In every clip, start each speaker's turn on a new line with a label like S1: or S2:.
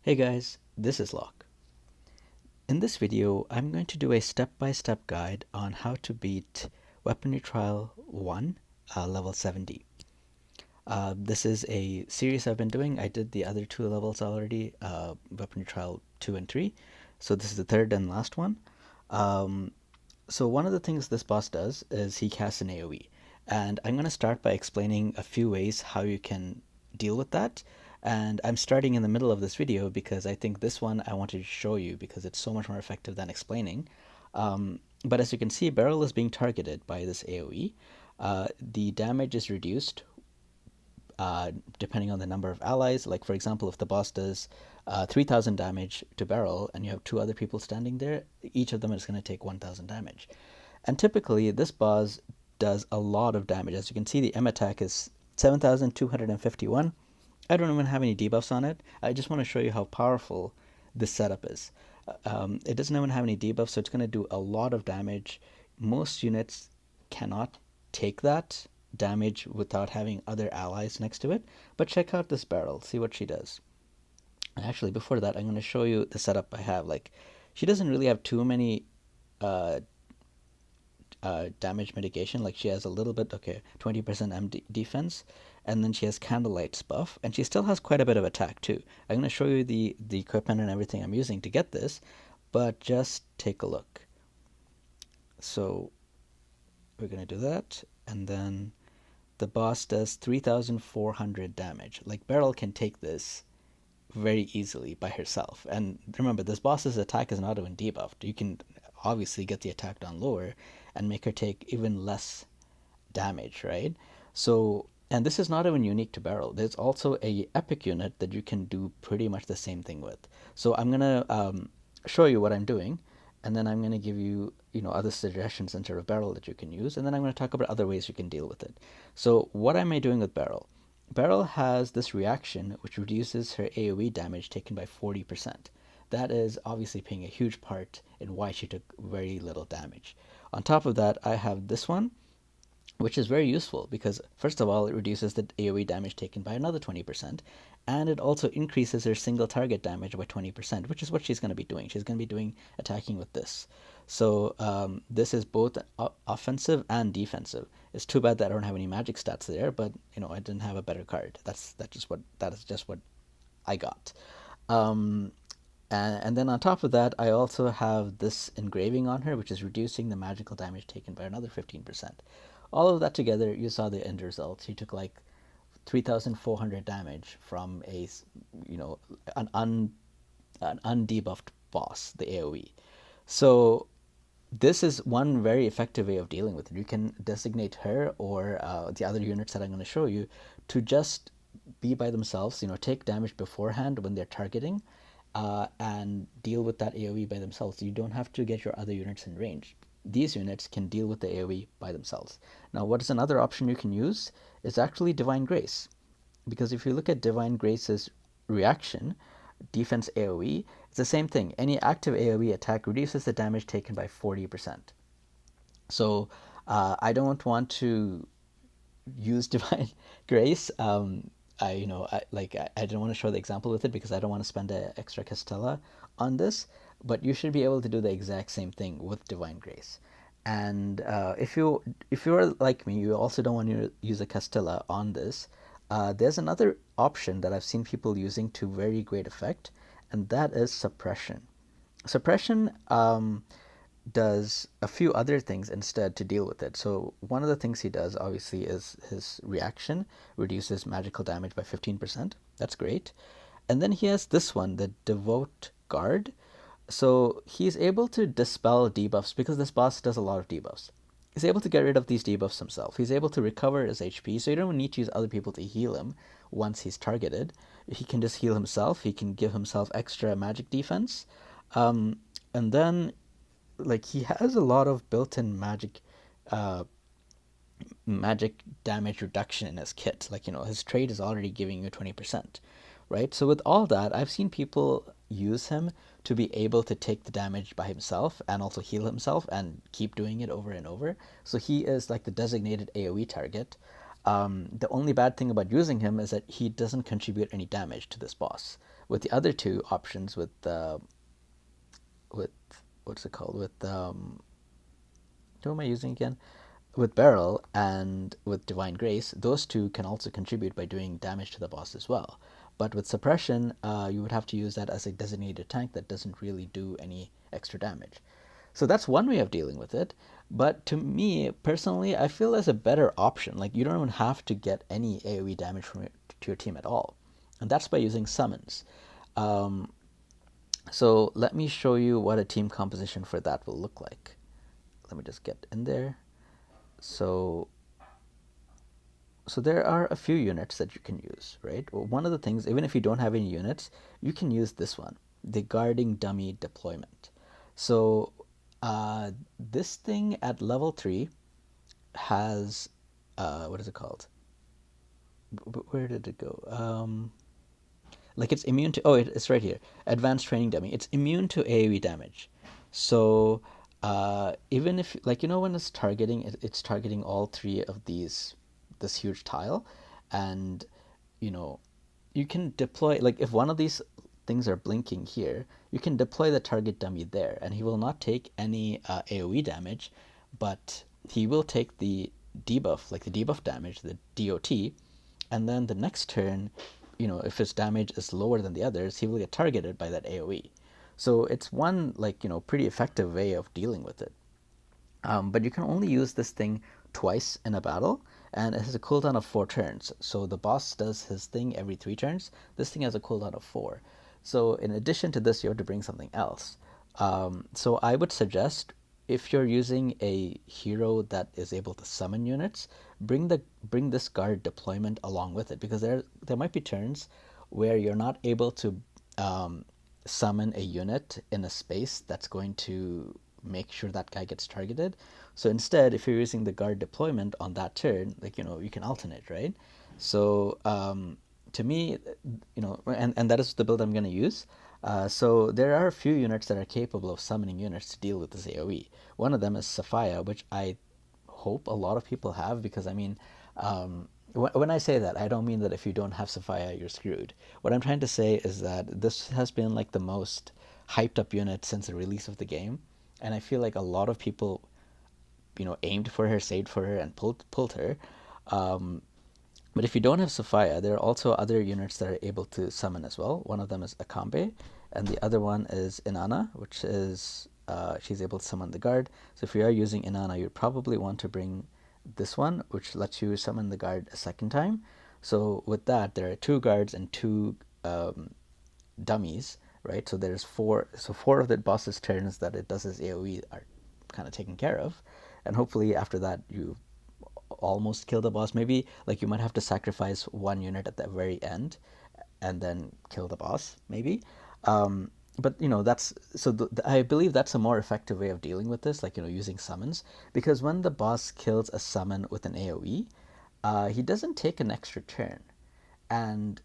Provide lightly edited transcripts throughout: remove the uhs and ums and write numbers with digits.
S1: Hey guys, this is Locke. In this video, I'm going to do a step-by-step guide on how to beat Weaponry Trial 1, level 70. This is a series I've been doing. I did the other two levels already, Weaponry Trial 2 and 3. So this is the third and last one. So one of the things this boss does is he casts an AoE. And I'm going to start by explaining a few ways how you can deal with that. And I'm starting in the middle of this video because I think this one I wanted to show you because it's so much more effective than explaining. But as you can see, Beryl is being targeted by this AoE. The damage is reduced depending on the number of allies. Like, for example, if the boss does 3,000 damage to Beryl and you have two other people standing there, each of them is going to take 1,000 damage. And typically, this boss does a lot of damage. As you can see, the M attack is 7,251. I don't even have any debuffs on it. I just want to show you how powerful this setup is. It doesn't even have any debuffs, so it's going to do a lot of damage. Most units cannot take that damage without having other allies next to it. But check out this Beryl, see what she does. And actually, before that, I'm going to show you the setup I have. Like, she doesn't really have too many uh, damage mitigation. Like, she has a little bit, okay, 20% defense, and then she has Candlelight's buff, and she still has quite a bit of attack too. I'm going to show you the equipment and everything I'm using to get this, but just take a look. So we're going to do that, and then the boss does 3,400 damage. Like, Beryl can take this very easily by herself. And remember, this boss's attack is not even debuffed. You can obviously get the attack down lower and make her take even less damage, right? So, and this is not even unique to Beryl. There's also a epic unit that you can do pretty much the same thing with. So I'm gonna show you what I'm doing, and then I'm gonna give you other suggestions instead of Beryl that you can use, and then I'm gonna talk about other ways you can deal with it. So what am I doing with Beryl? Beryl has this reaction which reduces her AoE damage taken by 40%. That is obviously playing a huge part in why she took very little damage. On top of that, I have this one, which is very useful because, first of all, it reduces the AoE damage taken by another 20%, and it also increases her single target damage by 20%, which is what she's going to be doing. She's going to be doing attacking with this. So this is both offensive and defensive. It's too bad that I don't have any magic stats there, but I didn't have a better card. That is just what I got. And then on top of that, I also have this engraving on her, which is reducing the magical damage taken by another 15%. All of that together, you saw the end result. She took like 3,400 damage from you know, an undebuffed boss, the AoE. So this is one very effective way of dealing with it. You can designate her or the other units that I'm going to show you to just be by themselves, take damage beforehand when they're targeting, and deal with that AoE by themselves. You don't have to get your other units in range. These units can deal with the AoE by themselves. Now, what is another option you can use is actually Divine Grace. Because if you look at Divine Grace's reaction, defense AoE, it's the same thing. Any active AoE attack reduces the damage taken by 40%. So I don't want to use Divine Grace. I don't want to show the example with it because I don't want to spend an extra Castella on this, but you should be able to do the exact same thing with Divine Grace. And if you're like me, you also don't want to use a Castella on this. There's another option that I've seen people using to very great effect, and that is suppression. Suppression does a few other things instead to deal with it. So one of the things he does obviously is his reaction reduces magical damage by 15%. That's great. And then he has this one, the Devote Guard. So he's able to dispel debuffs because this boss does a lot of debuffs. He's able to get rid of these debuffs himself. He's able to recover his HP, so you don't need to use other people to heal him once he's targeted. He can just heal himself. He can give himself extra magic defense. And then like he has a lot of built-in uh, magic damage reduction in his kit. Like, his trade is already giving you 20%, right? So with all that, I've seen people use him to be able to take the damage by himself and also heal himself and keep doing it over and over. So he is like the designated AoE target. The only bad thing about using him is that he doesn't contribute any damage to this boss. With the other two options, with what's it called? With who am I using again? With Beryl and with Divine Grace, those two can also contribute by doing damage to the boss as well. But with Suppression, you would have to use that as a designated tank that doesn't really do any extra damage. So that's one way of dealing with it. But to me, personally, I feel there's a better option. Like, you don't even have to get any AoE damage from to your team at all. And that's by using summons. Um, so let me show you what a team composition for that will look like. Let me just get in there. So there are a few units that you can use, right? Well, one of the things, even if you don't have any units, you can use this one, the guarding dummy deployment. So this thing at level 3 has, what is it called? Where did it go? Like, it's immune to, it's right here, advanced training dummy. It's immune to AoE damage. So even if, like, when it's targeting, it's targeting all three of this huge tile. And you know you can deploy, like, if one of these things are blinking here, you can deploy the target dummy there, and he will not take any AoE damage, but he will take the debuff, like the debuff damage, the DOT. And then the next turn, if his damage is lower than the others, he will get targeted by that AoE. So it's one, like, pretty effective way of dealing with it. But you can only use this thing twice in a battle, and it has a cooldown of 4 turns. So the boss does his thing every 3 turns. This thing has a cooldown of 4. So in addition to this, you have to bring something else. So I would suggest, if you're using a hero that is able to summon units, bring this guard deployment along with it, because there might be turns where you're not able to summon a unit in a space that's going to make sure that guy gets targeted. So instead, if you're using the guard deployment on that turn, like, you can alternate, right? So to me, and that is the build I'm going to use. So there are a few units that are capable of summoning units to deal with this AoE. One of them is Sophia, which I hope a lot of people have, because I mean, when I say that, I don't mean that if you don't have Sophia, you're screwed. What I'm trying to say is that this has been like the most hyped up unit since the release of the game, and I feel like a lot of people, aimed for her, saved for her, and pulled her. But if you don't have Sophia, there are also other units that are able to summon as well. One of them is Akambe, and the other one is Inanna, which is she's able to summon the guard. So if you are using Inanna, you'd probably want to bring this one, which lets you summon the guard a second time. So with that, there are 2 guards and 2 dummies, right? So there's 4. So 4 of the boss's turns that it does as AoE are kind of taken care of, and hopefully after that you almost kill the boss. Maybe, like, you might have to sacrifice 1 unit at the very end and then kill the boss, maybe. But that's, so I believe that's a more effective way of dealing with this, like, using summons, because when the boss kills a summon with an AoE, he doesn't take an extra turn, and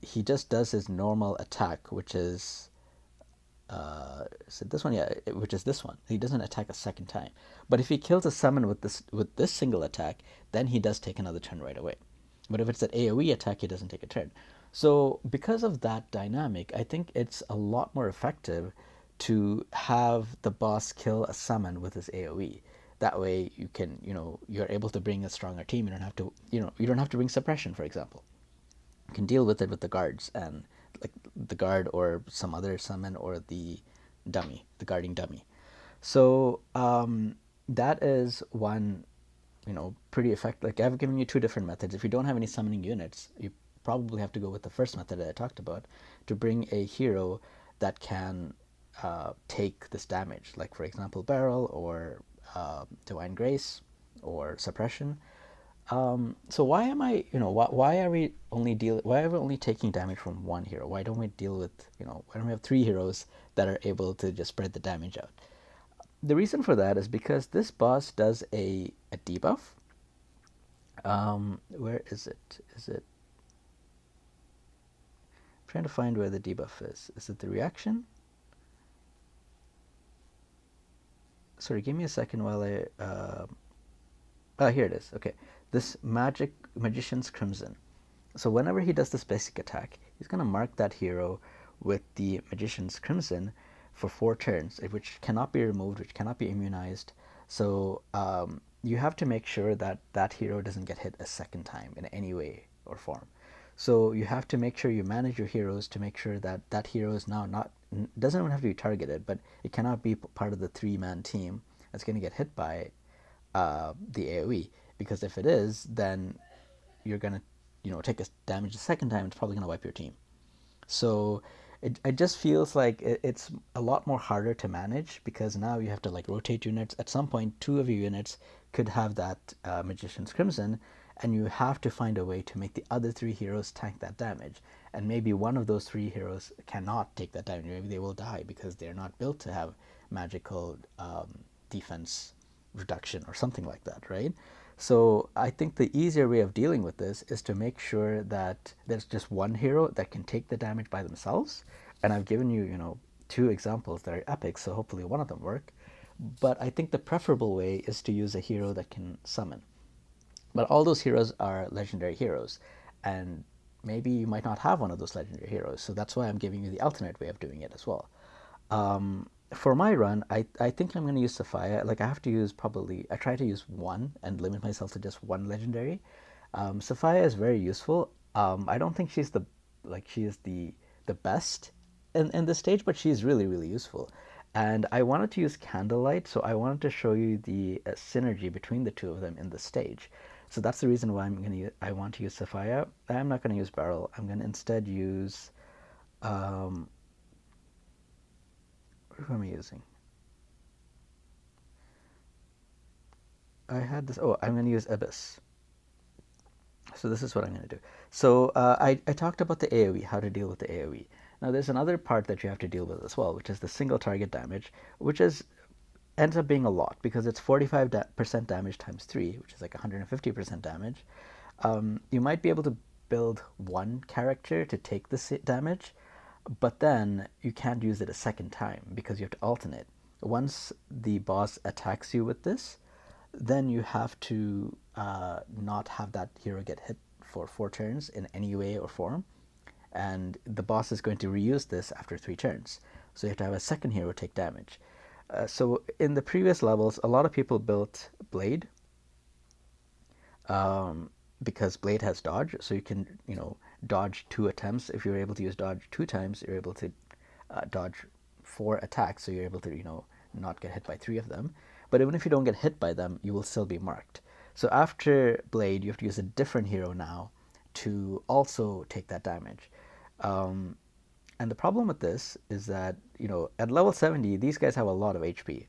S1: he just does his normal attack, which is this one? Yeah, which is this one. He doesn't attack a second time. But if he kills a summon with this single attack, then he does take another turn right away. But if it's an AoE attack, he doesn't take a turn. So because of that dynamic, I think it's a lot more effective to have the boss kill a summon with his AoE. That way you can, you're able to bring a stronger team. You don't have to, you don't have to bring suppression, for example. You can deal with it with the guards, and like the guard or some other summon, or the dummy, the guarding dummy. So that is one, pretty effective. Like, I've given you 2 different methods. If you don't have any summoning units, you probably have to go with the first method that I talked about, to bring a hero that can take this damage, like, for example, Beryl, or Divine Grace, or Suppression. So why am I, why are we only taking damage from 1 hero? Why don't we deal with, why don't we have 3 heroes that are able to just spread the damage out? The reason for that is because this boss does a debuff. Where is it? I'm trying to find where the debuff is. Is it the reaction? Sorry, give me a second while I, here it is. Okay. This Magician's Crimson. So whenever he does this basic attack, he's going to mark that hero with the Magician's Crimson for 4 turns, which cannot be removed, which cannot be immunized. So you have to make sure that that hero doesn't get hit a second time in any way or form. So you have to make sure you manage your heroes to make sure that that hero is now not, doesn't even have to be targeted, but it cannot be part of the 3-man team that's going to get hit by the AoE, because if it is, then you're gonna, take a damage the second time. It's probably gonna wipe your team. So it just feels like it's a lot more harder to manage, because now you have to like rotate units. At some point, 2 of your units could have that Magician's Crimson, and you have to find a way to make the other 3 heroes tank that damage. And maybe one of those 3 heroes cannot take that damage. Maybe they will die because they're not built to have magical defense reduction or something like that, right? So I think the easier way of dealing with this is to make sure that there's just one hero that can take the damage by themselves. And I've given you, 2 examples that are epic, so hopefully one of them work. But I think the preferable way is to use a hero that can summon. But all those heroes are legendary heroes, and maybe you might not have one of those legendary heroes. So that's why I'm giving you the alternate way of doing it as well. For my run, I think I'm going to use Sophia. Like I have to use probably, I try to use one and limit myself to just one legendary. Sophia is very useful. I don't think she's she is the best in this stage, but she's really, really useful. And I wanted to use Candlelight, so I wanted to show you the synergy between the two of them in the stage. So that's the reason why I want to use Sophia. I'm not going to use Beryl. I'm going to instead use, um, who am I using? I had this. Oh, I'm going to use Abyss. So this is what I'm going to do. So I talked about the AoE, how to deal with the AoE. Now there's another part that you have to deal with as well, which is the single target damage, which ends up being a lot because it's 45% damage times 3, which is like 150% damage. You might be able to build one character to take this damage, but then you can't use it a second time because you have to alternate. Once the boss attacks you with this, then you have to not have that hero get hit for 4 turns in any way or form. And the boss is going to reuse this after 3 turns. So you have to have a second hero take damage. So in the previous levels, a lot of people built Blade because Blade has dodge. So you can, dodge 2 attempts. If you're able to use dodge 2 times, you're able to dodge 4 attacks. So you're able to, not get hit by 3 of them. But even if you don't get hit by them, you will still be marked. So after Blade, you have to use a different hero now to also take that damage. And the problem with this is that, at level 70, these guys have a lot of HP,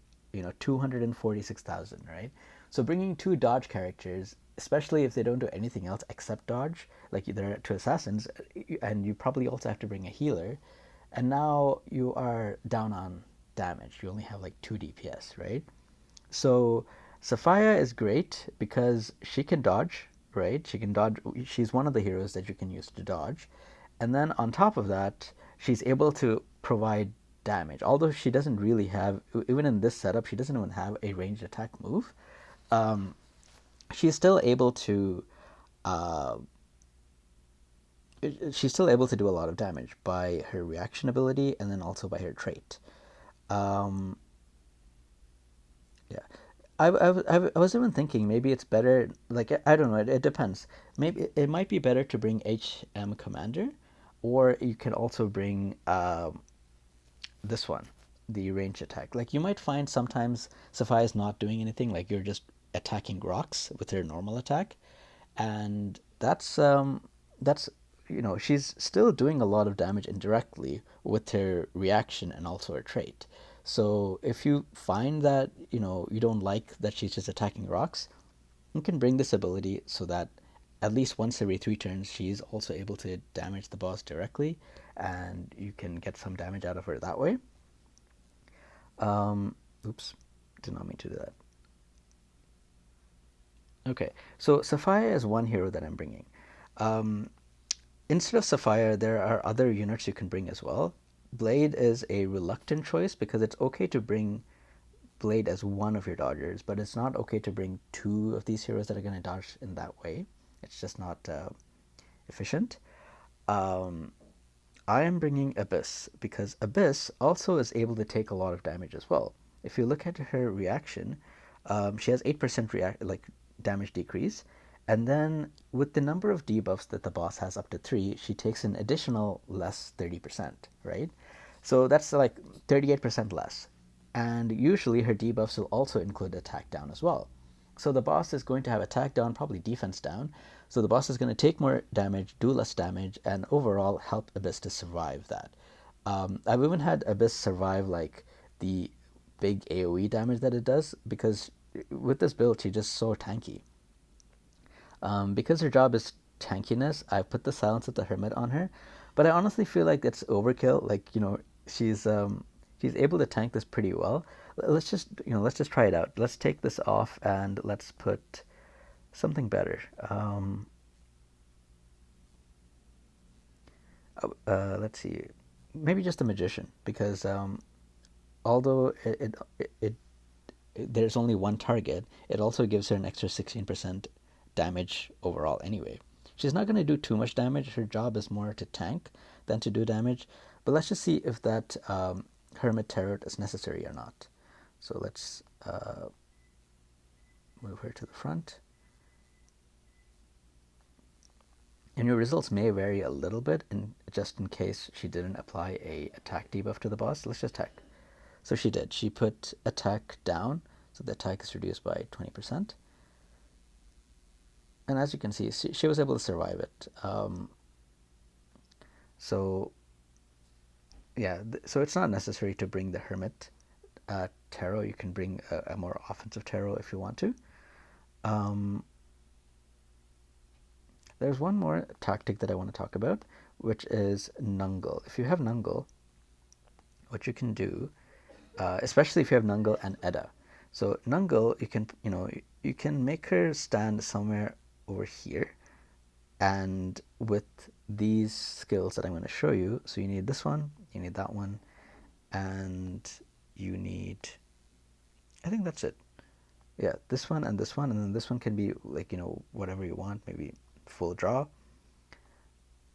S1: 246,000, right? So bringing 2 dodge characters, especially if they don't do anything else except dodge, like they're 2 assassins, and you probably also have to bring a healer, and now you are down on damage. You only have like 2 DPS, right? So Sophia is great because she can dodge, right? She can dodge. She's one of the heroes that you can use to dodge. And then on top of that, she's able to provide damage. Although she doesn't really have, even in this setup, she doesn't even have a ranged attack move. She's still able to, uh, she's still able to do a lot of damage by her reaction ability and then also by her trait. Um, yeah, I was even thinking maybe it's better. Like I don't know. It depends. Maybe it might be better to bring HM Commander, or you can also bring this one, the range attack. Like you might find sometimes Sophia is not doing anything. Like you're just attacking rocks with her normal attack, and that's she's still doing a lot of damage indirectly with her reaction and also her trait. So if you find that you don't like that she's just attacking rocks, you can bring this ability so that at least once every 3 turns she's also able to damage the boss directly, and you can get some damage out of her that way. Um, Oops, did not mean to do that. Okay, so Sophia is one hero that I'm bringing. Um, Instead of Sapphire, there are other units you can bring as well. Blade is a reluctant choice because it's okay to bring Blade as one of your dodgers, but it's not okay to bring 2 of these heroes that are going to dodge in that way. It's just not efficient. Um, I am bringing Abyss because Abyss also is able to take a lot of damage as well. If you look at her reaction, she has 8% damage decrease, and then with the number of debuffs that the boss has up to 3, she takes an additional less 30%, right? So that's like 38% less. And usually her debuffs will also include attack down as well. So the boss is going to have attack down, probably defense down. So the boss is going to take more damage, do less damage, and overall help Abyss to survive that. I've even had Abyss survive like the big AoE damage that it does because with this build she's just so tanky. Because her job is tankiness, I put the Silence of the Hermit on her, but I honestly feel like it's overkill. Like she's able to tank this pretty well. Let's just try it out. Let's take this off and let's put something better. Let's see, maybe just a magician because although there's only one target, it also gives her an extra 16% damage overall anyway. She's not going to do too much damage. Her job is more to tank than to do damage. But let's just see if that Hermit Tarot is necessary or not. So let's move her to the front. And your results may vary a little bit, just in case she didn't apply a attack debuff to the boss. Let's just check. So she did. She put attack down, so the attack is reduced by 20%. And as you can see, she was able to survive it. So yeah, so it's not necessary to bring the Hermit Tarot. You can bring a more offensive Tarot if you want to. There's one more tactic that I want to talk about, which is Nungle. If you have Nungle, what you can do, especially if you have Nungle and Edda. So Nungle, you can make her stand somewhere over here, and with these skills that I'm going to show you, so you need this one, you need that one, and you need, I think that's it. Yeah, this one, and then this one can be like, whatever you want, maybe full draw.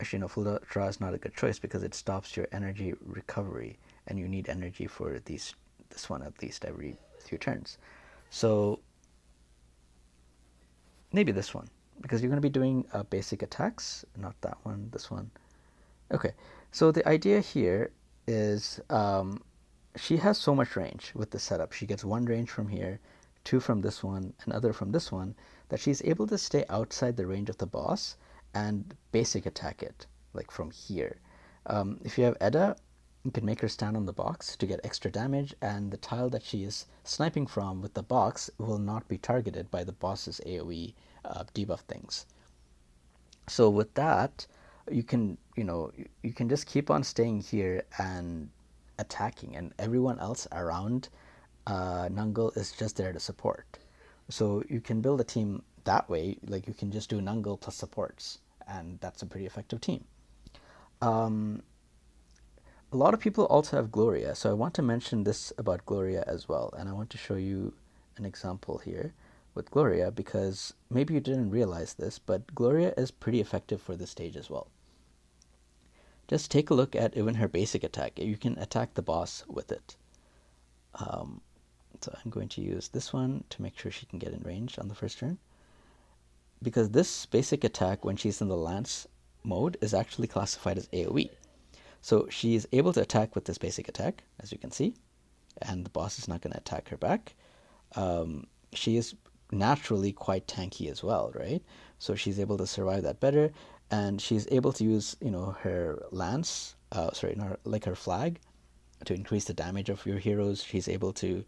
S1: Actually, no, full draw is not a good choice because it stops your energy recovery, and you need energy for this one at least every few turns. So maybe this one, because you're going to be doing basic attacks, not that one, this one. Okay, so the idea here is she has so much range with the setup. She gets one range from here, two from this one, another from this one, that she's able to stay outside the range of the boss and basic attack it, like from here. If you have Edda, you can make her stand on the box to get extra damage, and the tile that she is sniping from with the box will not be targeted by the boss's AoE debuff things. So with that, you can just keep on staying here and attacking, and everyone else around Nungle is just there to support. So you can build a team that way. Like you can just do Nungle plus supports, and that's a pretty effective team. A lot of people also have Gloria, so I want to mention this about Gloria as well, and I want to show you an example here with Gloria because maybe you didn't realize this, but Gloria is pretty effective for this stage as well. Just take a look at even her basic attack. You can attack the boss with it. So I'm going to use this one to make sure she can get in range on the first turn. Because this basic attack, when she's in the Lance mode, is actually classified as AoE. So she is able to attack with this basic attack, as you can see, and the boss is not going to attack her back. She is naturally quite tanky as well, right? So she's able to survive that better, and she's able to use, her lance, like her flag, to increase the damage of your heroes. She's able to,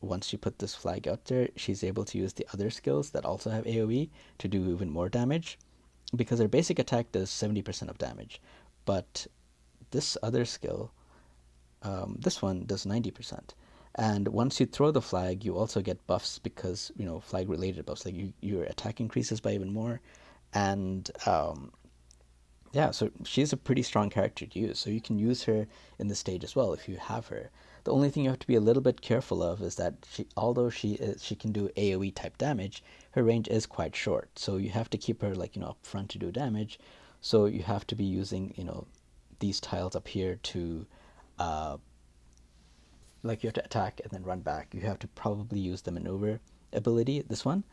S1: once you put this flag out there, she's able to use the other skills that also have AoE to do even more damage, because her basic attack does 70% of damage, but this other skill, this one does 90%. And once you throw the flag, you also get buffs because, flag related buffs, like your attack increases by even more, and Yeah, so she's a pretty strong character to use. So you can use her in the stage as well if you have her. The only thing you have to be a little bit careful of is that although she can do AoE type damage, her range is quite short. So you have to keep her like up front to do damage. So you have to be using these tiles up here to uh, like you have to attack and then run back. You have to probably use the maneuver ability. This one,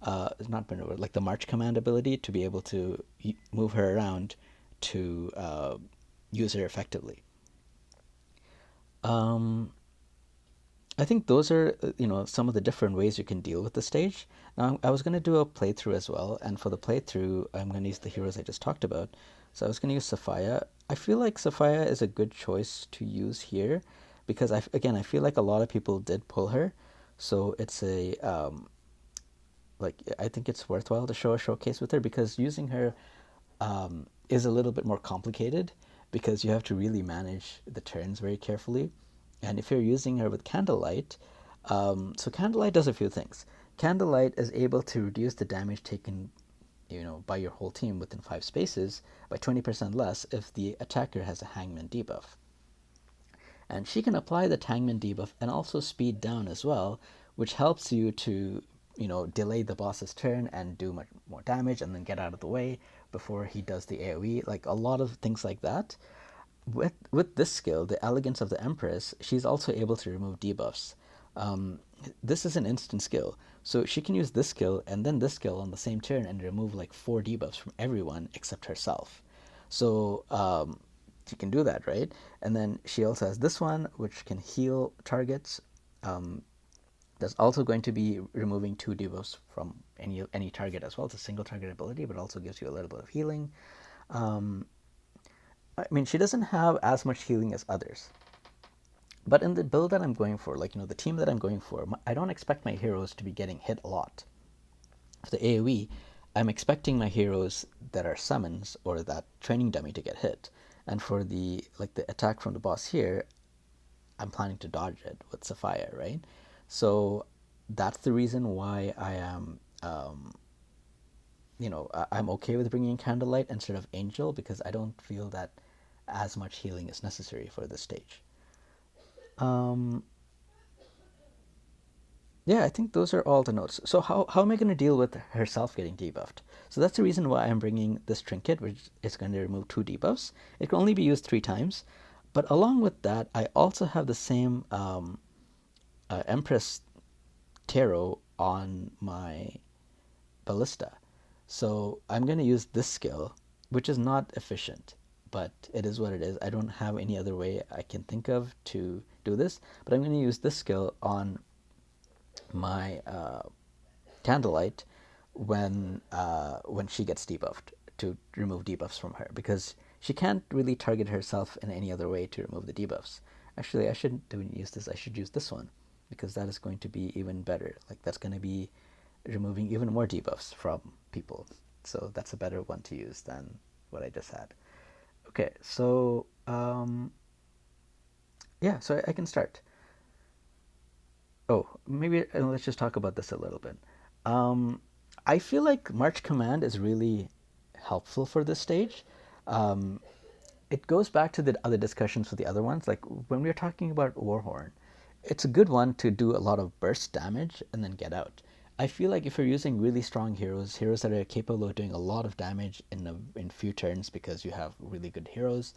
S1: not maneuver, like the march command ability to be able to move her around to use her effectively. Um, I think those are some of the different ways you can deal with the stage. Now I was going to do a playthrough as well, and for the playthrough I'm going to use the heroes I just talked about. So I was going to use Sophia. I feel like Sophia is a good choice to use here because I feel like a lot of people did pull her, so it's a like I think it's worthwhile to show a showcase with her because using her is a little bit more complicated because you have to really manage the turns very carefully. And if you're using her with Candlelight, so Candlelight does a few things. Candlelight is able to reduce the damage taken, by your whole team within 5 spaces by 20% less if the attacker has a Hangman debuff. And she can apply the Hangman debuff and also speed down as well, which helps you to delay the boss's turn and do much more damage and then get out of the way before he does the AoE, like a lot of things like that. With this skill, the Elegance of the Empress, she's also able to remove debuffs. um, this is an instant skill, so she can use this skill and then this skill on the same turn and remove like 4 debuffs from everyone except herself. So she can do that, right? And then she also has this one which can heal targets. That's also going to be removing 2 debuffs from any target as well. It's a single target ability, but also gives you a little bit of healing. um, I mean, she doesn't have as much healing as others, but in the build that I'm going for, like the team that I'm going for, I don't expect my heroes to be getting hit a lot. For the AoE, I'm expecting my heroes that are summons or that training dummy to get hit. And for the attack from the boss here, I'm planning to dodge it with Sophia, right? So that's the reason why I am, I'm okay with bringing Candlelight instead of Angel because I don't feel that as much healing is necessary for this stage. Um, Yeah, I think those are all the notes. So how am I going to deal with herself getting debuffed? So that's the reason why I'm bringing this trinket, which is going to remove 2 debuffs. It can only be used 3 times. But along with that, I also have the same Empress Tarot on my Ballista. So I'm going to use this skill, which is not efficient, but it is what it is. I don't have any other way I can think of to do this, but I'm going to use this skill on my Candlelight when she gets debuffed to remove debuffs from her because she can't really target herself in any other way to remove the debuffs. Actually, I shouldn't use this. I should use this one because that is going to be even better. Like that's going to be removing even more debuffs from people. So that's a better one to use than what I just had. Okay, so yeah, so I can start. Oh, maybe let's just talk about this a little bit. Um, I feel like March Command is really helpful for this stage. Um, it goes back to the other discussions for the other ones. Like when we are talking about Warhorn, it's a good one to do a lot of burst damage and then get out. I feel like if you're using really strong heroes that are capable of doing a lot of damage in few turns because you have really good heroes,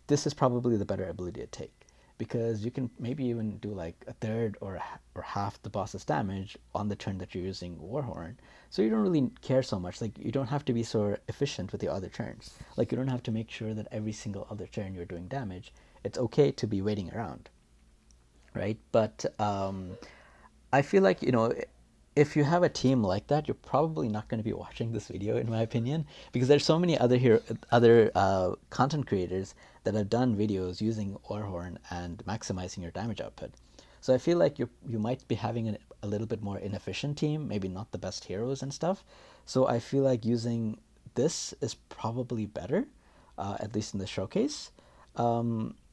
S1: this is probably the better ability to take because you can maybe even do like a third or half the boss's damage on the turn that you're using Warhorn. So you don't really care so much. Like you don't have to be so efficient with the other turns. Like you don't have to make sure that every single other turn you're doing damage. It's okay to be waiting around, right? But I feel like if you have a team like that, you're probably not going to be watching this video, in my opinion, because there's so many other content creators that have done videos using Warhorn and maximizing your damage output. So I feel like you might be having a little bit more inefficient team, maybe not the best heroes and stuff. So I feel like using this is probably better, at least in the showcase.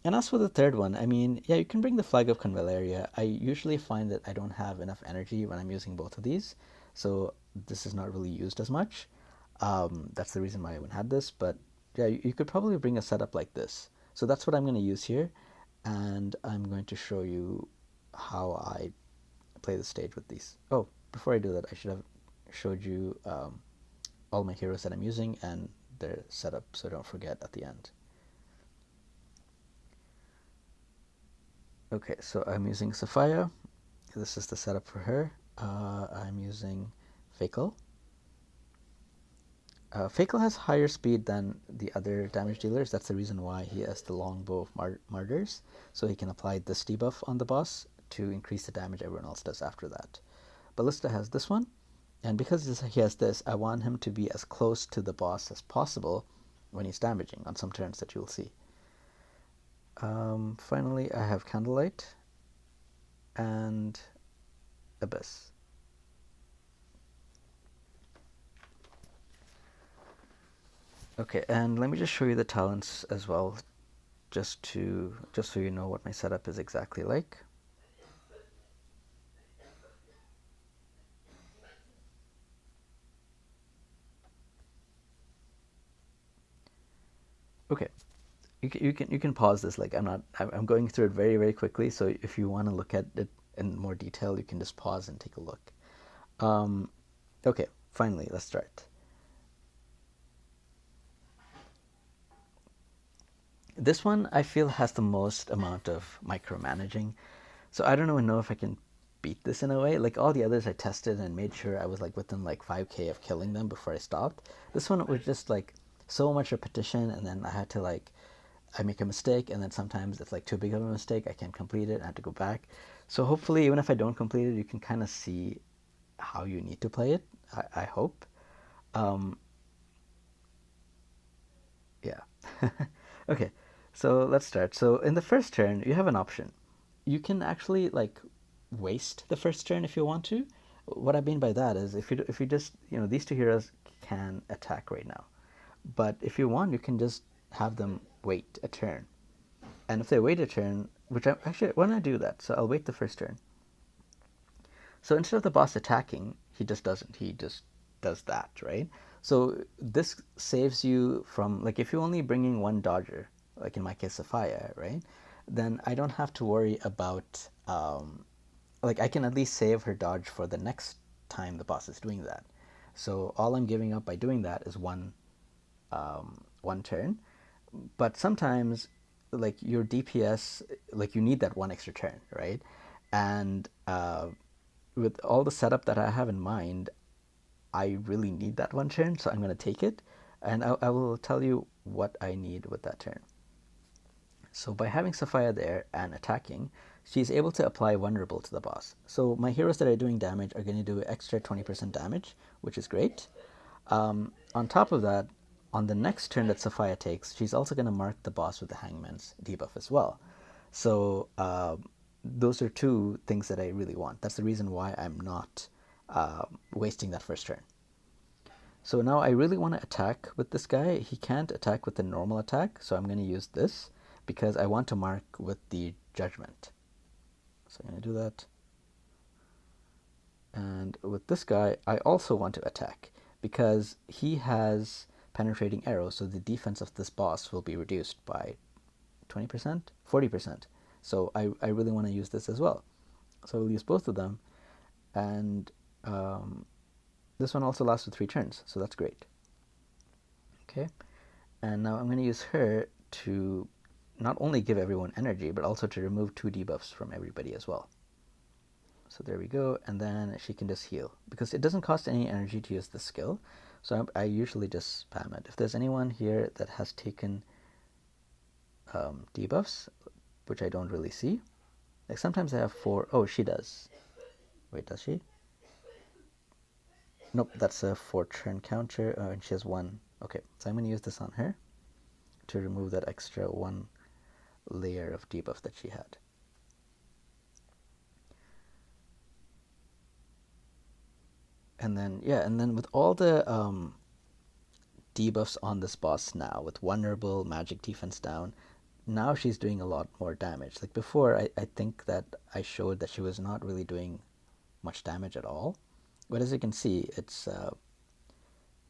S1: And as for the third one, I mean, yeah, you can bring the Flag of Convaleria. I usually find that I don't have enough energy when I'm using both of these, so this is not really used as much. That's the reason why I even had this. But yeah, you could probably bring a setup like this. So that's what I'm going to use here, and I'm going to show you how I play the stage with these. Oh, before I do that, I should have showed you all my heroes that I'm using and their setup, so don't forget at the end. Okay, so I'm using Sophia. This is the setup for her. I'm using Fakel. Fakel has higher speed than the other damage dealers. That's the reason why he has the longbow of martyrs, so he can apply this debuff on the boss to increase the damage everyone else does after that. Ballista has this one, and because he has this, I want him to be as close to the boss as possible when he's damaging on some turns that you'll see. Finally, I have Candlelight and Abyss. Okay, and let me just show you the talents as well, just so you know what my setup is exactly like. Okay, you can pause this. Like I'm going through it very very quickly. So if you want to look at it in more detail, you can just pause and take a look. Okay, finally let's start. This one I feel has the most amount of micromanaging. So I don't even know if I can beat this in a way. Like all the others I tested and made sure I was like within like 5k of killing them before I stopped. This one was just like so much repetition, and then I had to like I make a mistake, and then sometimes it's like too big of a mistake. I can't complete it. I have to go back. So hopefully, even if I don't complete it, you can kind of see how you need to play it. I hope. Um, yeah. Okay. So let's start. So in the first turn, you have an option. You can actually like waste the first turn if you want to. What I mean by that is if you just these two heroes can attack right now, but if you want, you can just have them wait a turn. And if they wait a turn, which I actually why don't I do that? So I'll wait the first turn. So instead of the boss attacking, he just doesn't. He just does that, right? So this saves you from like if you're only bringing one dodger, like in my case Sophia, right? Then I don't have to worry about like I can at least save her dodge for the next time the boss is doing that. So all I'm giving up by doing that is one turn. But sometimes like your DPS, like you need that one extra turn, right? And with all the setup that I have in mind, I really need that one turn, so I'm going to take it, and I will tell you what I need with that turn. So by having Sophia there and attacking, she's able to apply vulnerable to the boss. So my heroes that are doing damage are going to do extra 20% damage, which is great. On top of that, on the next turn that Sophia takes, she's also going to mark the boss with the Hangman's debuff as well. So those are two things that I really want. That's the reason why I'm not wasting that first turn. So now I really want to attack with this guy. He can't attack with the normal attack, so I'm going to use this because I want to mark with the judgment. So I'm going to do that. And with this guy, I also want to attack because he has penetrating arrow, so the defense of this boss will be reduced by 20%, 40%. So I really want to use this as well. So we'll use both of them, and this one also lasts for 3 turns, so that's great. Okay, and now I'm going to use her to not only give everyone energy, but also to remove 2 debuffs from everybody as well. So there we go, and then she can just heal because it doesn't cost any energy to use the skill. So I usually just spam it. If there's anyone here that has taken debuffs, which I don't really see, like sometimes I have 4. Oh, she does. Wait, does she? Nope, that's a 4 turn counter, and she has 1. Okay, so I'm going to use this on her to remove that extra 1 layer of debuff that she had. And then, yeah, and then with all the debuffs on this boss now, with vulnerable, magic defense down, now she's doing a lot more damage. Like before, I think that I showed that she was not really doing much damage at all. But as you can see,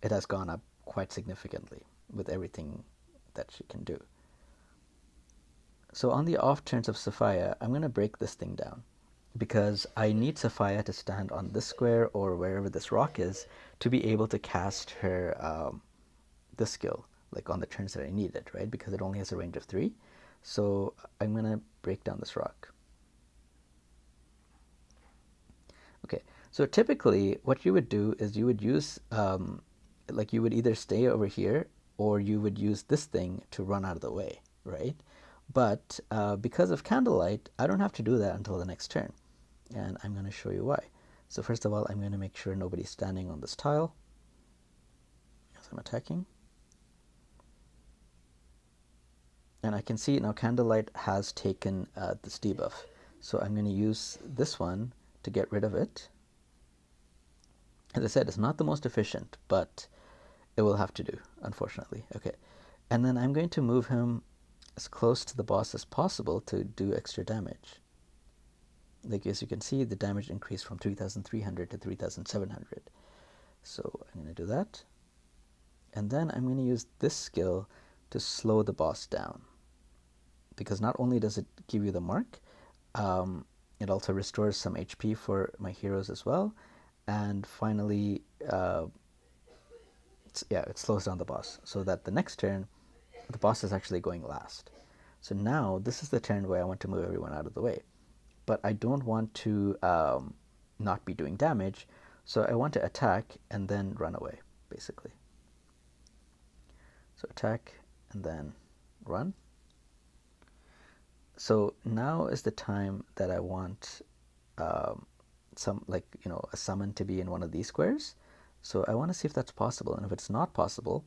S1: it has gone up quite significantly with everything that she can do. So on the off turns of Sophia, I'm going to break this thing down because I need Sophia to stand on this square or wherever this rock is to be able to cast her this skill, like on the turns that I need it, right? Because it only has a range of 3. So I'm going to break down this rock. Okay, so typically what you would do is you would use, like you would either stay over here or you would use this thing to run out of the way, right? But because of candlelight, I don't have to do that until the next turn. And I'm going to show you why. So first of all, I'm going to make sure nobody's standing on this tile as I'm attacking. And I can see now candlelight has taken this debuff. So I'm going to use this one to get rid of it. As I said, it's not the most efficient, but it will have to do, unfortunately. Okay, and then I'm going to move him as close to the boss as possible to do extra damage. Like as you can see, the damage increased from 3,300 to 3,700. So I'm going to do that. And then I'm going to use this skill to slow the boss down. Because not only does it give you the mark, it also restores some HP for my heroes as well. And finally, it slows down the boss so that the next turn, the boss is actually going last. So now this is the turn where I want to move everyone out of the way. But I don't want to not be doing damage, so I want to attack and then run away, basically. So attack and then run. So now is the time that I want some, like, a summon to be in one of these squares. So I want to see if that's possible, and if it's not possible,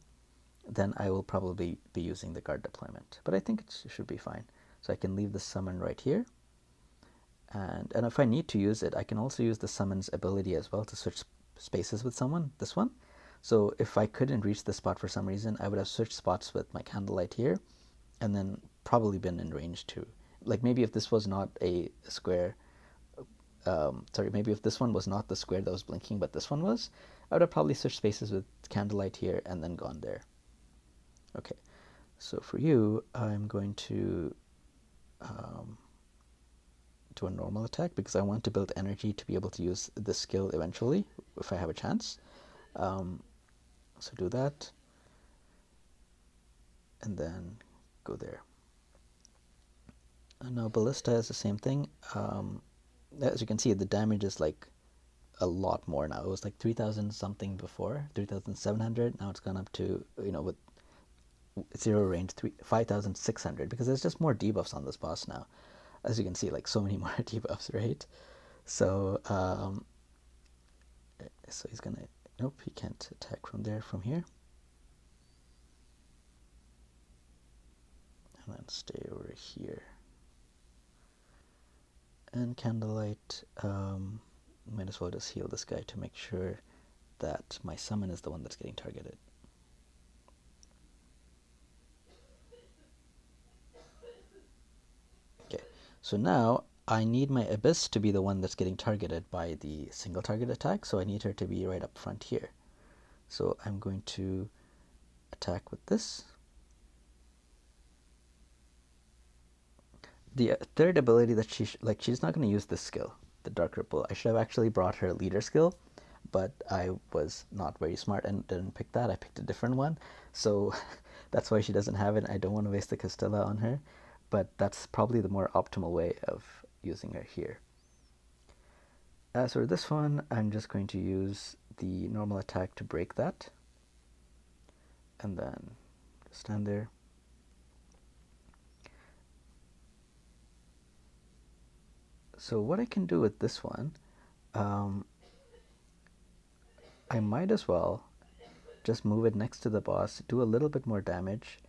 S1: then I will probably be using the guard deployment. But I think it should be fine. So I can leave the summon right here. And if I need to use it, I can also use the summon's ability as well to switch spaces with someone, this one. So if I couldn't reach the spot for some reason, I would have switched spots with my candlelight here, and then probably been in range too. Like maybe if this was not a square, maybe if this one was not the square that was blinking, but this one was, I would have probably switched spaces with candlelight here and then gone there. Okay, so for you, I'm going to do a normal attack because I want to build energy to be able to use this skill eventually if I have a chance. So do that and then go there. And now Ballista is the same thing. As you can see, the damage is like a lot more now. It was like 3,000 something before, 3,700. Now it's gone up to, with 0 range, 5,600 because there's just more debuffs on this boss now. As you can see, like so many more debuffs, right? So, so he's gonna, nope, he can't attack from there, from here. And then stay over here. And candlelight, might as well just heal this guy to make sure that my summon is the one that's getting targeted. Okay, so now I need my Abyss to be the one that's getting targeted by the single target attack, so I need her to be right up front here. So I'm going to attack with this. The third ability that she's not going to use this skill, the Dark Ripple. I should have actually brought her leader skill, but I was not very smart and didn't pick that. I picked a different one, so that's why she doesn't have it. I don't want to waste the Castilla on her, but that's probably the more optimal way of using her here. As for this one, I'm just going to use the normal attack to break that, and then just stand there. So what I can do with this one, I might as well just move it next to the boss, do a little bit more damage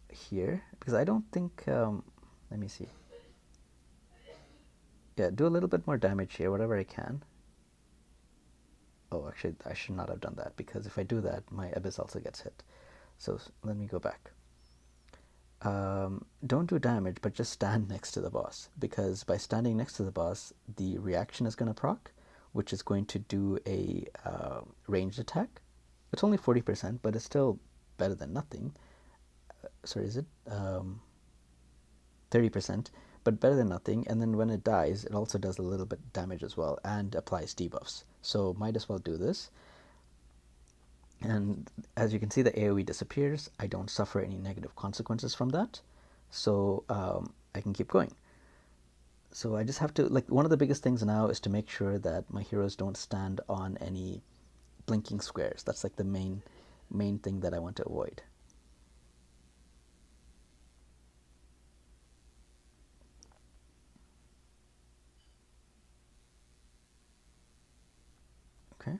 S1: here, because I don't think, let me see. Yeah, do a little bit more damage here, whatever I can. Oh, actually, I should not have done that, because if I do that, my Abyss also gets hit. So let me go back. Don't do damage, but just stand next to the boss, because by standing next to the boss, the reaction is going to proc, which is going to do a ranged attack. It's only 40%, but it's still better than nothing. Sorry, is it 30%? But better than nothing. And then when it dies, it also does a little bit damage as well and applies debuffs. So might as well do this. And as you can see, the AoE disappears. I don't suffer any negative consequences from that. So I can keep going. So I just have to, like, one of the biggest things now is to make sure that my heroes don't stand on any blinking squares. That's like the main thing that I want to avoid. Okay.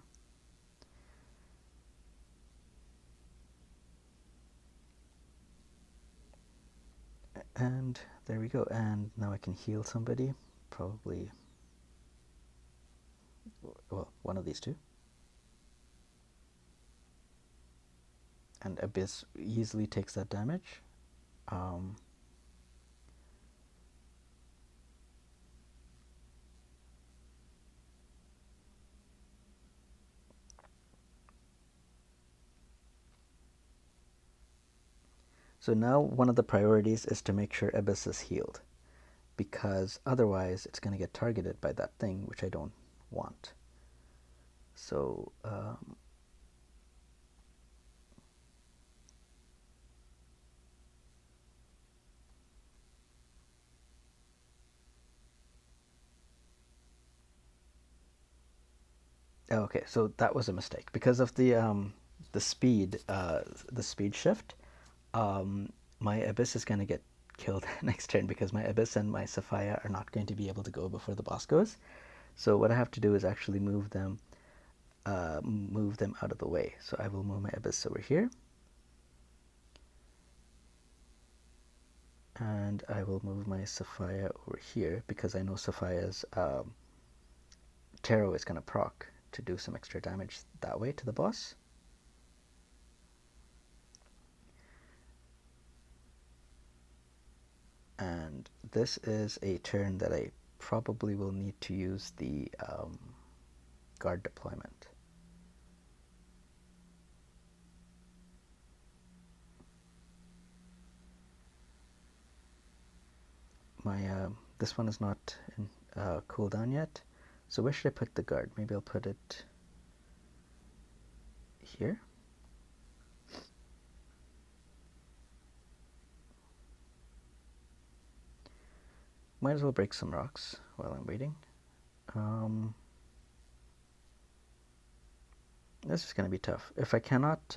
S1: And there we go. And now I can heal somebody. Probably, well, one of these two. And Abyss easily takes that damage. So now one of the priorities is to make sure Abyss is healed, because otherwise it's going to get targeted by that thing, which I don't want. So okay, so that was a mistake because of the speed shift. My Abyss is going to get killed next turn because my Abyss and my Sophia are not going to be able to go before the boss goes. So what I have to do is actually move them out of the way. So I will move my Abyss over here, and I will move my Sophia over here because I know Sophia's Tarot is going to proc to do some extra damage that way to the boss. And this is a turn that I probably will need to use the guard deployment. My this one is not in cooldown yet, so where should I put the guard? Maybe I'll put it here. Might as well break some rocks while I'm waiting. This is going to be tough. If I cannot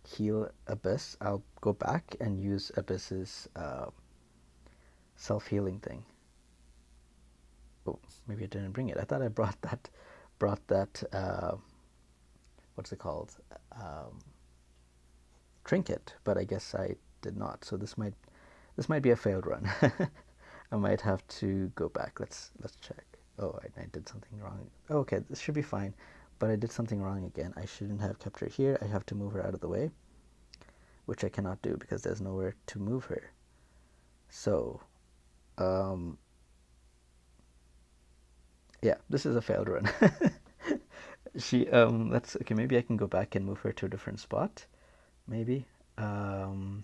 S1: heal Abyss, I'll go back and use Abyss's self-healing thing. Oh, maybe I didn't bring it. I thought I brought that what's it called? Trinket, but I guess I did not. So this might be a failed run. I might have to go back. Let's check. Oh, I did something wrong. Oh, okay, this should be fine, but I did something wrong again. I shouldn't have kept her here. I have to move her out of the way, which I cannot do because there's nowhere to move her. So, yeah, this is a failed run. That's okay. Maybe I can go back and move her to a different spot. Maybe. Okay,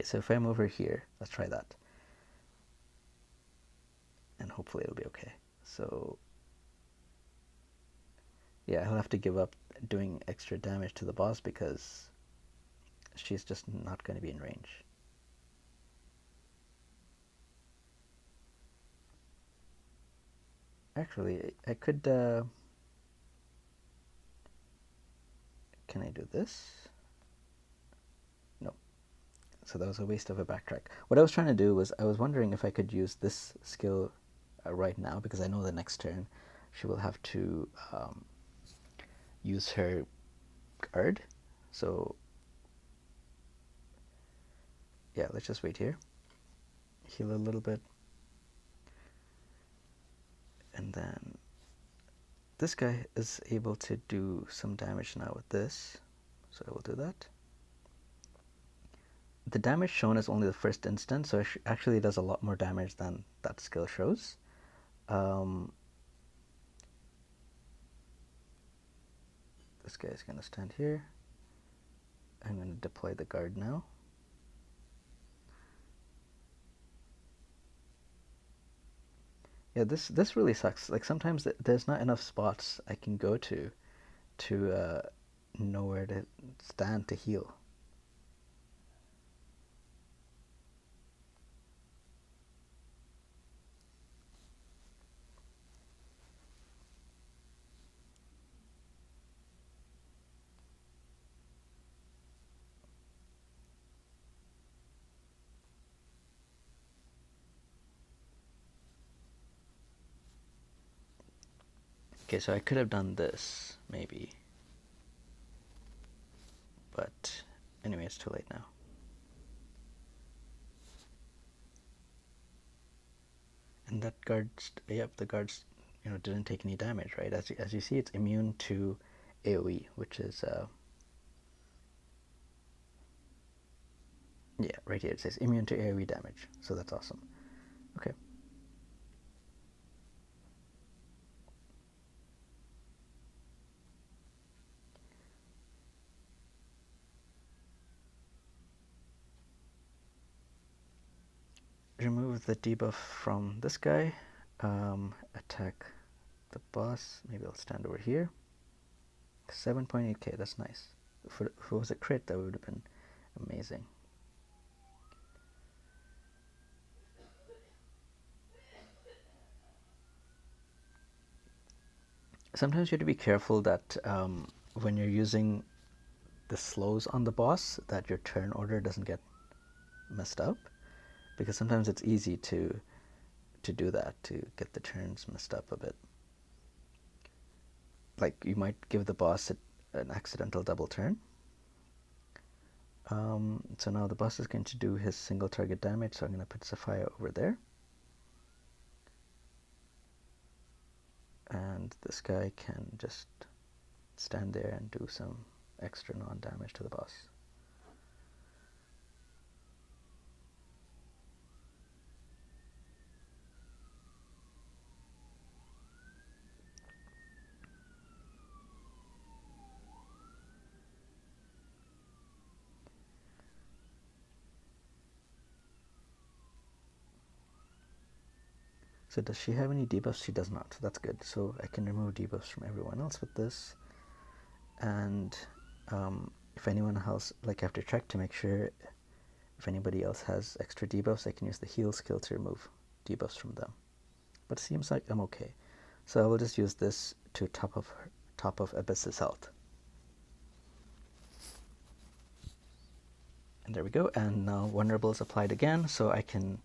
S1: so if I move her here, let's try that. And hopefully it'll be okay. So, yeah, I'll have to give up doing extra damage to the boss because she's just not going to be in range. Actually, I could, can I do this? No. So that was a waste of a backtrack. What I was trying to do was, I was wondering if I could use this skill right now, because I know the next turn she will have to use her guard. So, yeah, let's just wait here. Heal a little bit. And then this guy is able to do some damage now with this, so I will do that. The damage shown is only the first instance, so it actually does a lot more damage than that skill shows. This guy's going to stand here. I'm going to deploy the guard now. Yeah, this really sucks. Like sometimes there's not enough spots I can go to know where to stand to heal. Okay, so I could have done this, maybe. But anyway, it's too late now. And that guard's, yep, the guard's, didn't take any damage, right? As you see, it's immune to AoE, which is, yeah, right here it says immune to AoE damage. So that's awesome. Okay. Remove the debuff from this guy. Attack the boss. Maybe I'll stand over here. 7.8k, that's nice. If it was a crit, that would have been amazing. Sometimes you have to be careful that when you're using the slows on the boss, that your turn order doesn't get messed up, because sometimes it's easy to do that, to get the turns messed up a bit. Like you might give the boss an accidental double turn. So now the boss is going to do his single target damage, so I'm going to put Sapphire over there. And this guy can just stand there and do some extra non-damage to the boss. So does she have any debuffs? She does not. So that's good. So I can remove debuffs from everyone else with this. And if anyone else, like I have to check to make sure if anybody else has extra debuffs, I can use the heal skill to remove debuffs from them. But it seems like I'm okay. So I will just use this to top of Abyss's health. And there we go. And now vulnerable is applied again, so I can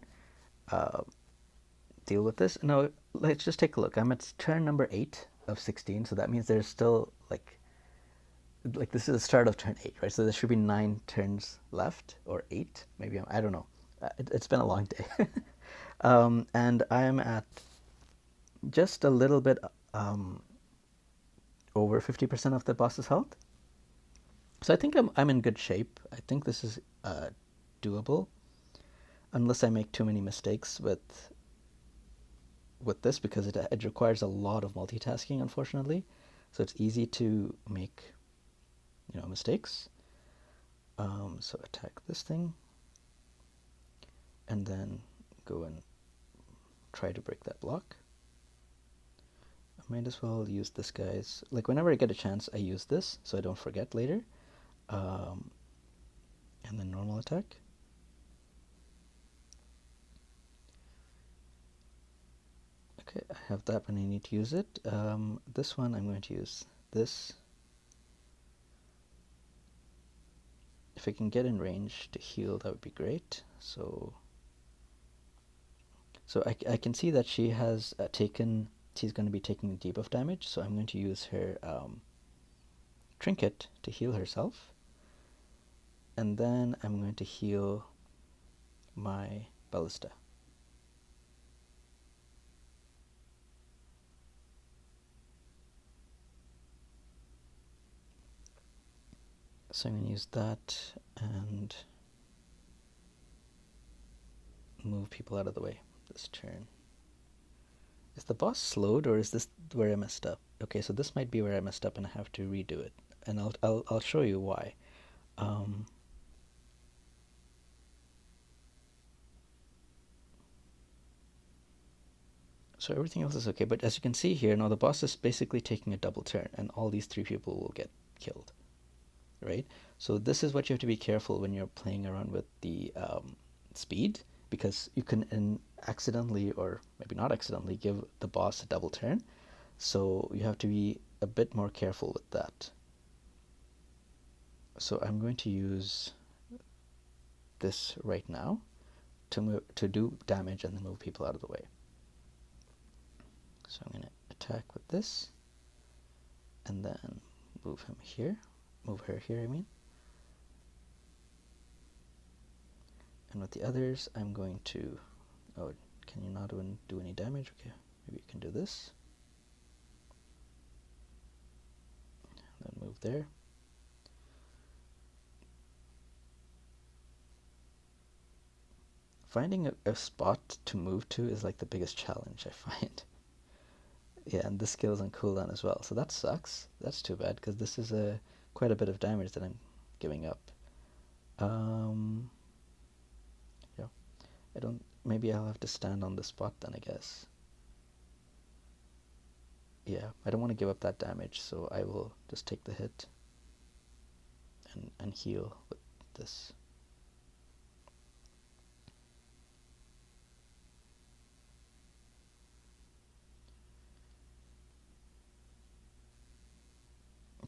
S1: deal with this. Now let's just take a look. I'm at turn number 8 of 16, so that means there's still like this is the start of turn 8, right? So there should be 9 turns left, or 8 maybe. I don't know. It's been a long day. And I'm at just a little bit over 50% of the boss's health. So I think I'm in good shape. I think this is doable, unless I make too many mistakes with this, because it requires a lot of multitasking, unfortunately. So it's easy to make mistakes. So attack this thing, and then go and try to break that block. I might as well use this guy's, like whenever I get a chance, I use this so I don't forget later. And then normal attack. Okay, I have that when I need to use it. This one I'm going to use this. If I can get in range to heal, that would be great. So I can see that she has she's going to be taking debuff damage, so I'm going to use her trinket to heal herself. And then I'm going to heal my ballista. So I'm going to use that and move people out of the way this turn. Is the boss slowed, or is this where I messed up? Okay, so this might be where I messed up and I have to redo it. and I'll show you why. Um, so everything else is okay, but as you can see here, now the boss is basically taking a double turn, and all these three people will get killed, right? So this is what you have to be careful when you're playing around with the speed, because you can accidentally, or maybe not accidentally, give the boss a double turn. So you have to be a bit more careful with that. So I'm going to use this right now to do damage and then move people out of the way. So I'm going to attack with this, and then move him here, move her here, I mean. And with the others, I'm going to, oh, can you not even do any damage? Okay, maybe you can do this. Then move there. Finding a spot to move to is like the biggest challenge I find. Yeah, and this skill is on cooldown as well, so that sucks. That's too bad, because this is quite a bit of damage that I'm giving up. Yeah, I don't. Maybe I'll have to stand on the spot then, I guess. Yeah, I don't want to give up that damage, so I will just take the hit and heal with this.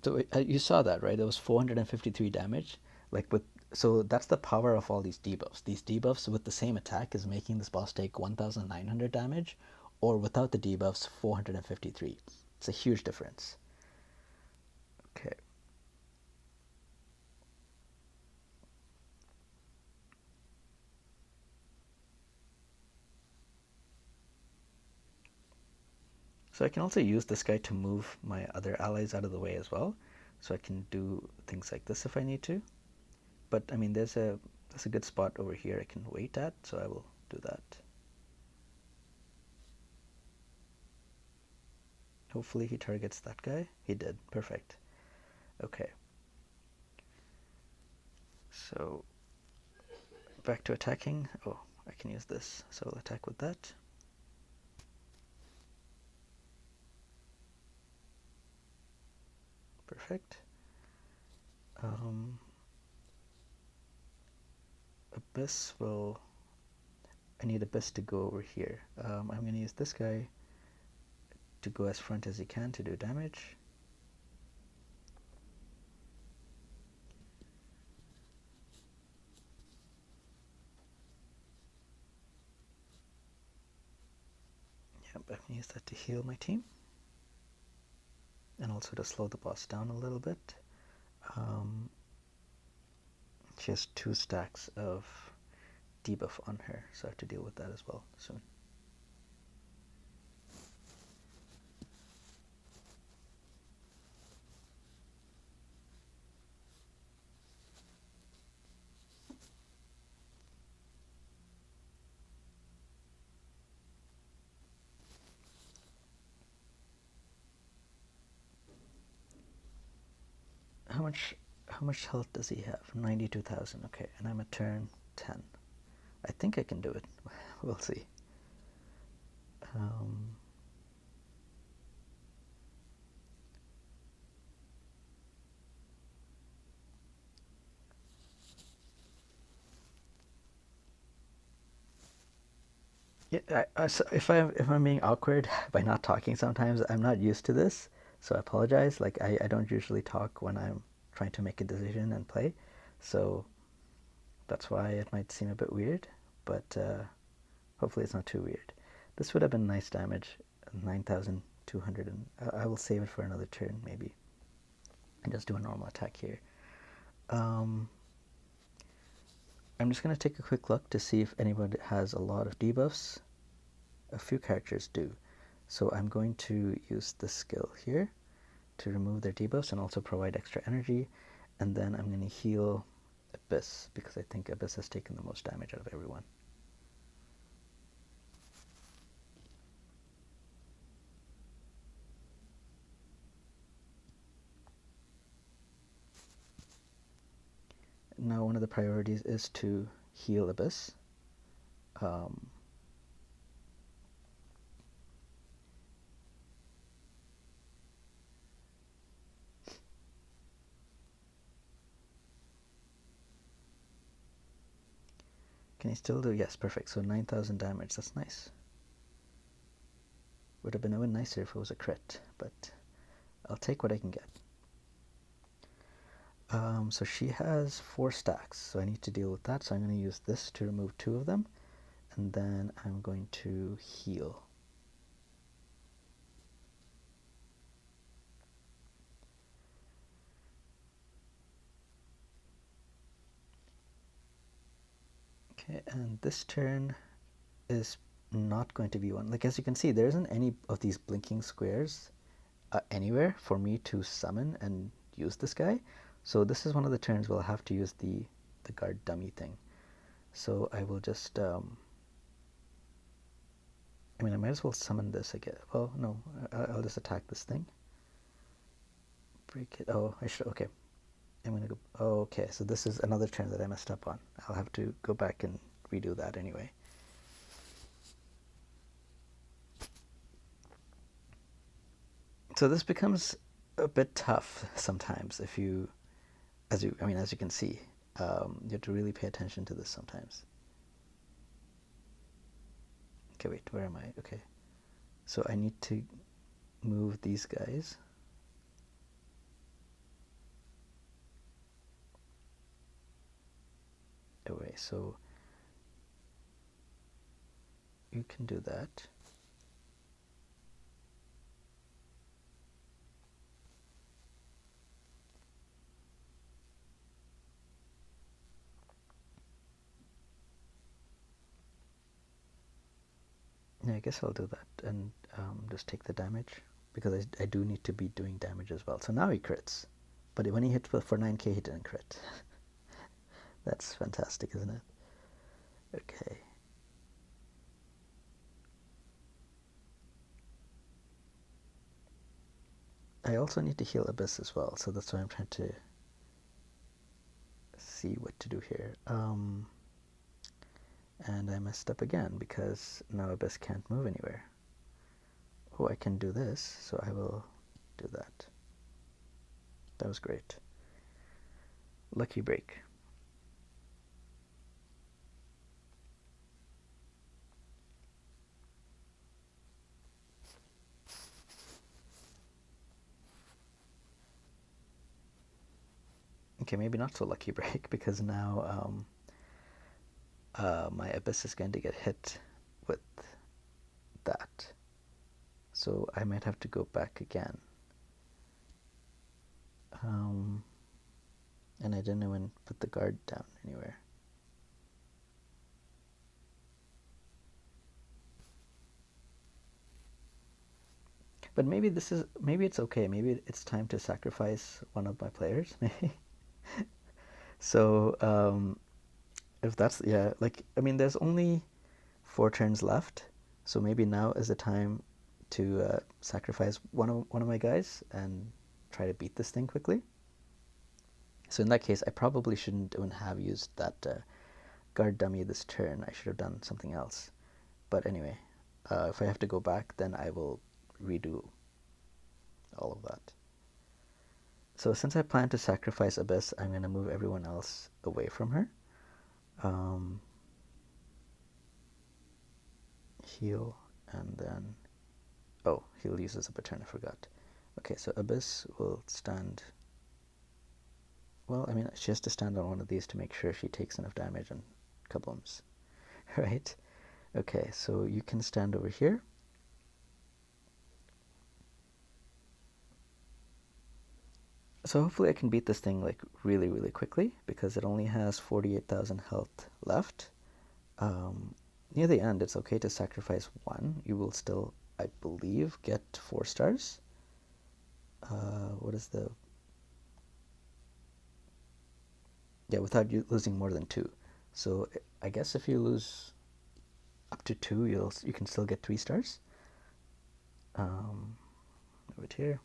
S1: So you saw that, right? There was 453 damage. Like with So that's the power of all these debuffs. These debuffs with the same attack is making this boss take 1,900 damage, or without the debuffs, 453. It's a huge difference. Okay. So I can also use this guy to move my other allies out of the way as well. So I can do things like this if I need to. But I mean, there's a good spot over here I can wait at, so I will do that. Hopefully he targets that guy. He did. Perfect. Okay. So back to attacking. Oh, I can use this, so I'll attack with that. Perfect. Abyss will... I need Abyss to go over here. I'm going to use this guy to go as front as he can to do damage. Yep, I'm going to use that to heal my team. And also to slow the boss down a little bit. She has 2 stacks of debuff on her, so I have to deal with that as well soon. How much health does he have? 92,000. Okay, and I'm at turn 10. I think I can do it. We'll see. Yeah, so if I'm being awkward by not talking sometimes, I'm not used to this, so I apologize. Like I don't usually talk when I'm trying to make a decision and play, so that's why it might seem a bit weird, but hopefully it's not too weird. This would have been nice damage, 9,200, and I will save it for another turn maybe, and just do a normal attack here. I'm just going to take a quick look to see if anybody has a lot of debuffs. A few characters do. So I'm going to use this skill here to remove their debuffs and also provide extra energy. And then I'm going to heal Abyss, because I think Abyss has taken the most damage out of everyone. now one of the priorities is to heal Abyss. Can he still do? Yes, perfect. So 9,000 damage. That's nice. Would have been even nicer if it was a crit, but I'll take what I can get. So she has 4 stacks, so I need to deal with that. So I'm going to use this to remove 2 of them, and then I'm going to heal. Okay, and this turn is not going to be one. Like, as you can see, there isn't any of these blinking squares anywhere for me to summon and use this guy. So this is one of the turns where I'll have to use the guard dummy thing. So I will just, I mean, I might as well summon this again. Well, no, I'll just attack this thing. Break it. Oh, I should, okay. I'm going to go, oh, okay, so this is another turn that I messed up on. I'll have to go back and redo that anyway. So this becomes a bit tough sometimes if you, as you can see, you have to really pay attention to this sometimes. Okay, wait, where am I? Okay, so I need to move these guys. Away, so you can do that. Yeah, I guess I'll do that and just take the damage, because I do need to be doing damage as well. So now he crits, but when he hit for 9k, he didn't crit. That's fantastic, isn't it? Okay. I also need to heal Abyss as well, so that's why I'm trying to see what to do here. And I messed up again because now Abyss can't move anywhere. Oh, I can do this, so I will do that. That was great. Lucky break. Okay, maybe not so lucky break, because now my Abyss is going to get hit with that. So I might have to go back again. And I didn't even put the guard down anywhere. But maybe it's okay. Maybe it's time to sacrifice one of my players, maybe. So if that's, yeah, like, I mean, there's only 4 turns left, so maybe now is the time to sacrifice one of my guys and try to beat this thing quickly. So in that case, I probably shouldn't even have used that guard dummy this turn. I should have done something else. But anyway, if I have to go back, then I will redo all of that. So since I plan to sacrifice Abyss, I'm going to move everyone else away from her. Heal, and then, oh, heal uses up a turn, I forgot. Okay, so Abyss will stand, well, I mean, she has to stand on one of these to make sure she takes enough damage and kablooms, right? Okay, so you can stand over here. So hopefully I can beat this thing like really, really quickly, because it only has 48,000 health left. Near the end, it's okay to sacrifice 1. You will still, I believe, get 4 stars. What is the... Yeah, without you losing more than 2. So I guess if you lose up to 2, you can still get 3 stars. Over here.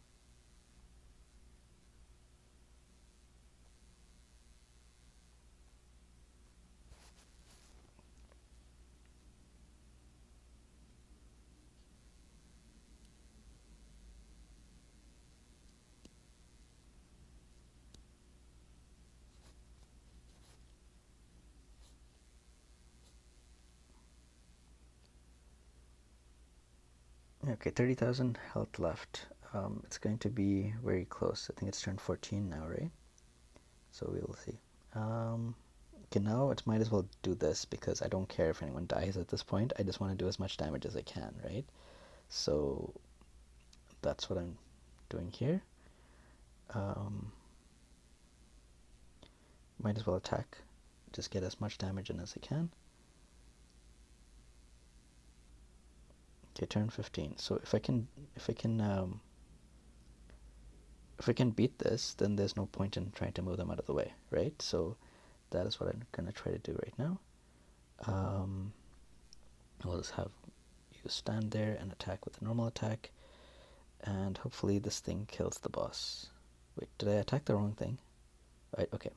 S1: Okay, 30,000 health left. It's going to be very close. I think it's turned 14 now, right? So we will see. Okay, now it might as well do this because I don't care if anyone dies at this point. I just want to do as much damage as I can, right? So that's what I'm doing here. Might as well attack. Just get as much damage in as I can. Okay, turn 15. So if I can beat this, then there's no point in trying to move them out of the way, right? So that is what I'm gonna try to do right now. I'll just have you stand there and attack with a normal attack, and hopefully this thing kills the boss. Wait, did I attack the wrong thing? Right, okay,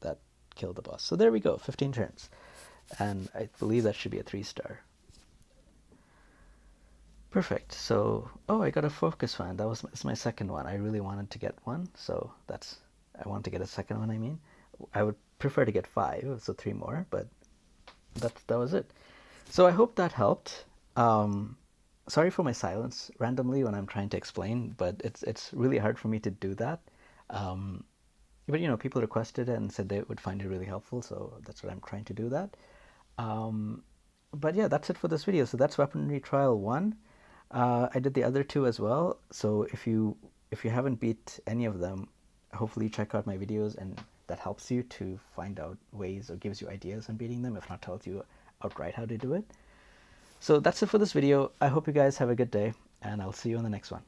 S1: that killed the boss. So there we go, 15 turns, and I believe that should be a 3-star. Perfect. So, oh, I got a focus fan. It's my second one. I really wanted to get one, so I want to get a second one. I mean, I would prefer to get 5, so 3 more, but that was it. So I hope that helped. Sorry for my silence randomly when I'm trying to explain, but it's really hard for me to do that. But you know, people requested it and said they would find it really helpful, so that's what I'm trying to do that. But yeah, that's it for this video. So that's weaponry trial 1. I did the other 2 as well. So if you haven't beat any of them, hopefully check out my videos, and that helps you to find out ways or gives you ideas on beating them, if not tells you outright how to do it. So that's it for this video. I hope you guys have a good day, and I'll see you on the next one.